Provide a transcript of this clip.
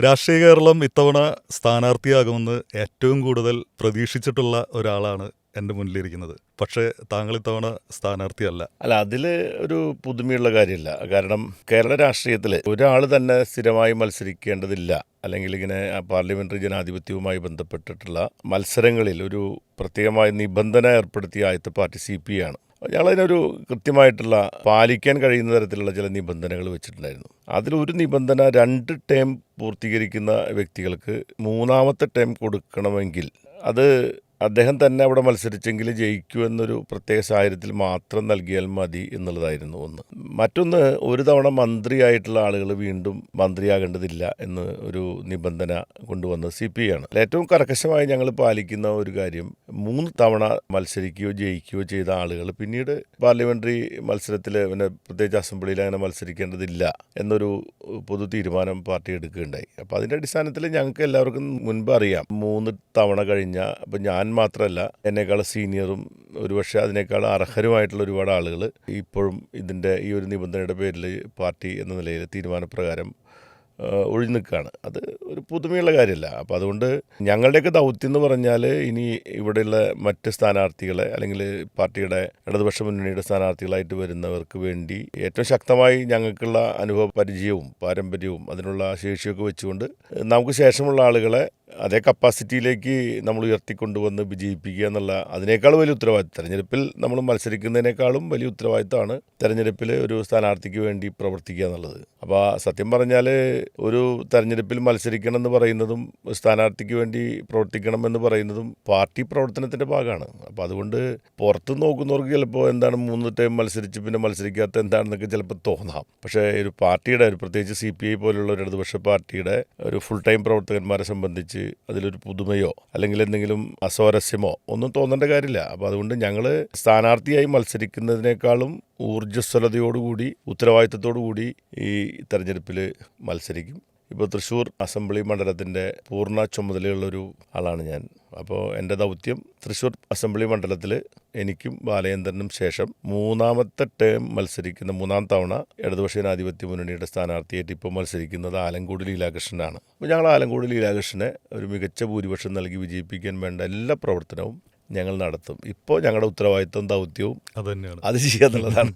രാഷ്ട്രീയ കേരളം ഇത്തവണ സ്ഥാനാർത്ഥിയാകുമെന്ന് ഏറ്റവും കൂടുതൽ പ്രതീക്ഷിച്ചിട്ടുള്ള ഒരാളാണ് എൻ്റെ മുന്നിലിരിക്കുന്നത്. പക്ഷേ താങ്കൾ ഇത്തവണ സ്ഥാനാർത്ഥിയല്ല. അല്ല, അതിൽ ഒരു പുതുമയുള്ള കാര്യമില്ല. കാരണം കേരള രാഷ്ട്രീയത്തിൽ ഒരാൾ തന്നെ സ്ഥിരമായി മത്സരിക്കേണ്ടതില്ല. അല്ലെങ്കിൽ ഇങ്ങനെ പാർലമെന്ററി ജനാധിപത്യവുമായി ബന്ധപ്പെട്ടിട്ടുള്ള മത്സരങ്ങളിൽ ഒരു പ്രത്യേകമായ നിബന്ധന ഏർപ്പെടുത്തിയ ആദ്യത്തെ പാർട്ടി CPI ആണ്. ഞങ്ങളതിനൊരു കൃത്യമായിട്ടുള്ള പാലിക്കാൻ കഴിയുന്ന തരത്തിലുള്ള ചില നിബന്ധനകൾ വെച്ചിട്ടുണ്ടായിരുന്നു. അതിലൊരു നിബന്ധന 2 ടേം പൂർത്തീകരിക്കുന്ന വ്യക്തികൾക്ക് മൂന്നാമത്തെ ടേം കൊടുക്കണമെങ്കിൽ അത് അദ്ദേഹം തന്നെ അവിടെ മത്സരിച്ചെങ്കിൽ ജയിക്കൂ എന്നൊരു പ്രത്യേക സാഹചര്യത്തിൽ മാത്രം നൽകിയാൽ മതി എന്നുള്ളതായിരുന്നു ഒന്ന്. മറ്റൊന്ന്, ഒരു തവണ മന്ത്രിയായിട്ടുള്ള ആളുകൾ വീണ്ടും മന്ത്രിയാകേണ്ടതില്ല എന്ന് ഒരു നിബന്ധന കൊണ്ടുവന്നത് CPI ആണ്. ഏറ്റവും കർക്കശമായി ഞങ്ങൾ പാലിക്കുന്ന ഒരു കാര്യം, 3 തവണ മത്സരിക്കുകയോ ജയിക്കുകയോ ചെയ്ത ആളുകൾ പിന്നീട് പാർലമെന്ററി മത്സരത്തിൽ പിന്നെ പ്രത്യേകിച്ച് അസംബ്ലിയിൽ അങ്ങനെ മത്സരിക്കേണ്ടതില്ല എന്നൊരു പൊതു തീരുമാനം പാർട്ടി എടുക്കുകയുണ്ടായി. അപ്പോൾ അതിൻ്റെ അടിസ്ഥാനത്തിൽ ഞങ്ങൾക്ക് എല്ലാവർക്കും മുൻപ് അറിയാം 3 തവണ കഴിഞ്ഞ, അപ്പം ഞാൻ മാത്രമല്ല, എന്നേക്കാൾ സീനിയറും ഒരുപക്ഷെ അതിനേക്കാൾ അർഹരുമായിട്ടുള്ള ഒരുപാട് ആളുകൾ ഇപ്പോഴും ഇതിൻ്റെ ഈ ഒരു നിബന്ധനയുടെ പേരിൽ പാർട്ടി എന്ന നിലയിൽ തീരുമാനപ്രകാരം ഒഴിഞ്ഞു നിൽക്കുകയാണ്. അത് ഒരു പുതുമയുള്ള കാര്യമല്ല. അപ്പോൾ അതുകൊണ്ട് ഞങ്ങളുടെയൊക്കെ ദൗത്യം എന്ന് പറഞ്ഞാൽ ഇനി ഇവിടെയുള്ള മറ്റ് സ്ഥാനാർത്ഥികളെ അല്ലെങ്കിൽ പാർട്ടിയുടെ ഇടതുപക്ഷ മുന്നണിയുടെ സ്ഥാനാർത്ഥികളായിട്ട് വരുന്നവർക്ക് വേണ്ടി ഏറ്റവും ശക്തമായി ഞങ്ങൾക്കുള്ള അനുഭവ പരിചയവും പാരമ്പര്യവും അതിനുള്ള ശേഷിയൊക്കെ വെച്ചുകൊണ്ട് നമുക്ക് ശേഷമുള്ള ആളുകളെ അതേ കപ്പാസിറ്റിയിലേക്ക് നമ്മൾ ഉയർത്തിക്കൊണ്ടുവന്ന് വിജയിപ്പിക്കുക എന്നുള്ള അതിനേക്കാൾ വലിയ ഉത്തരവാദിത്വം, തെരഞ്ഞെടുപ്പിൽ നമ്മൾ മത്സരിക്കുന്നതിനേക്കാളും വലിയ ഉത്തരവാദിത്തമാണ് തെരഞ്ഞെടുപ്പിൽ ഒരു സ്ഥാനാർത്ഥിക്ക് വേണ്ടി പ്രവർത്തിക്കുക എന്നുള്ളത്. അപ്പോൾ സത്യം പറഞ്ഞാൽ ഒരു തെരഞ്ഞെടുപ്പിൽ മത്സരിക്കണം എന്ന് പറയുന്നതും സ്ഥാനാർത്ഥിക്ക് വേണ്ടി പ്രവർത്തിക്കണം എന്ന് പറയുന്നതും പാർട്ടി പ്രവർത്തനത്തിൻ്റെ ഭാഗമാണ്. അപ്പോൾ അതുകൊണ്ട് പുറത്ത് നോക്കുന്നവർക്ക് ചിലപ്പോൾ എന്താണ് 3 ടൈം മത്സരിച്ച് പിന്നെ മത്സരിക്കാത്ത എന്താണെന്നൊക്കെ ചിലപ്പോൾ തോന്നാം. പക്ഷേ ഒരു പാർട്ടിയുടെ പ്രത്യേകിച്ച് CPI പോലുള്ള ഒരു ഇടതുപക്ഷ പാർട്ടിയുടെ ഒരു ഫുൾ ടൈം പ്രവർത്തകന്മാരെ സംബന്ധിച്ച് അതിലൊരു പുതുമയോ അല്ലെങ്കിൽ എന്തെങ്കിലും അസ്വാരസ്യമോ ഒന്നും തോന്നേണ്ട കാര്യമില്ല. അപ്പോൾ അതുകൊണ്ട് ഞങ്ങൾ സ്ഥാനാർത്ഥിയായി മത്സരിക്കുന്നതിനേക്കാളും ഊർജ്ജസ്വലതയോടുകൂടി ഉത്തരവാദിത്തത്തോടുകൂടി ഈ തെരഞ്ഞെടുപ്പിൽ മത്സരിക്കും. ഇപ്പോൾ തൃശ്ശൂർ അസംബ്ലി മണ്ഡലത്തിൻ്റെ പൂർണ്ണ ചുമതലയുള്ളൊരു ആളാണ് ഞാൻ. അപ്പോൾ എൻ്റെ ദൗത്യം തൃശ്ശൂർ അസംബ്ലി മണ്ഡലത്തിൽ എനിക്കും ബാലചന്ദ്രനും ശേഷം 3ാമത്തെ ടേം മത്സരിക്കുന്ന 3ാം തവണ ഇടതുപക്ഷ ജനാധിപത്യ മുന്നണിയുടെ സ്ഥാനാർത്ഥിയായിട്ട് ഇപ്പോൾ മത്സരിക്കുന്നത് ആലങ്കോട് ലീലാകൃഷ്ണനാണ്. അപ്പോൾ ഞങ്ങൾ ആലങ്കോട് ലീലാകൃഷ്ണനെ ഒരു മികച്ച ഭൂരിപക്ഷം നൽകി വിജയിപ്പിക്കാൻ വേണ്ട എല്ലാ പ്രവർത്തനവും ഞങ്ങൾ നടത്തും. ഇപ്പോൾ ഞങ്ങളുടെ ഉത്തരവാദിത്വം ദൗത്യവും അത് തന്നെയാണ്. അത് ചെയ്യുക എന്നുള്ളതാണ്.